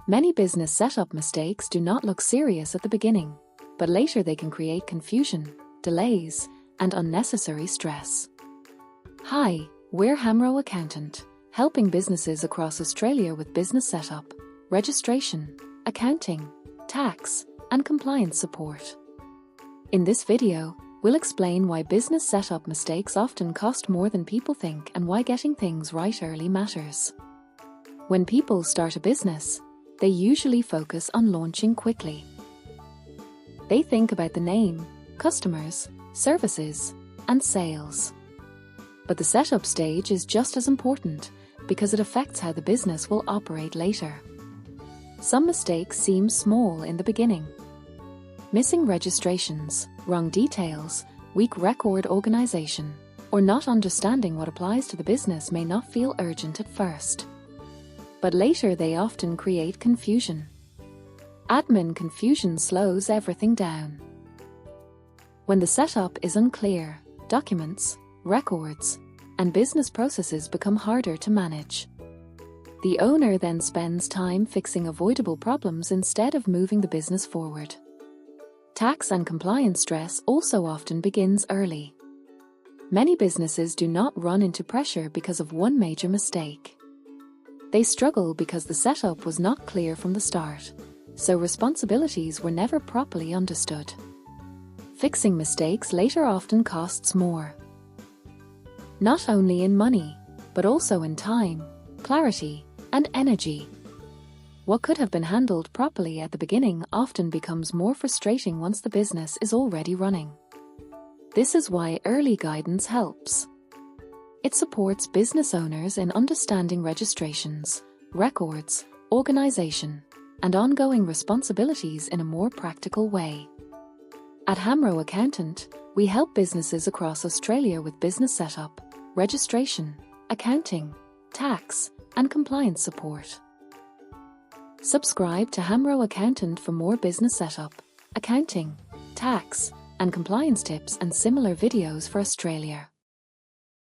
Many business setup mistakes do not look serious at the beginning, but later they can create confusion, delays, and unnecessary stress. Hi, we're Hamro Accountant, helping businesses across Australia with business setup, registration, accounting, tax, and compliance support. In this video, we'll explain why business setup mistakes often cost more than people think and why getting things right early matters. When people start a business, they usually focus on launching quickly. They think about the name, customers, services, and sales. But the setup stage is just as important because it affects how the business will operate later. Some mistakes seem small in the beginning. Missing registrations, wrong details, weak record organization, or not understanding what applies to the business may not feel urgent at first. But later they often create confusion. Admin confusion slows everything down. When the setup is unclear, documents, records, and business processes become harder to manage. The owner then spends time fixing avoidable problems instead of moving the business forward. Tax and compliance stress also often begins early. Many businesses do not run into pressure because of one major mistake. They struggle because the setup was not clear from the start, so responsibilities were never properly understood. Fixing mistakes later often costs more. Not only in money, but also in time, clarity, and energy. What could have been handled properly at the beginning often becomes more frustrating once the business is already running. This is why early guidance helps. It supports business owners in understanding registrations, records, organization, and ongoing responsibilities in a more practical way. At Hamro Accountant, we help businesses across Australia with business setup, registration, accounting, tax, and compliance support. Subscribe to Hamro Accountant for more business setup, accounting, tax, and compliance tips and similar videos for Australia.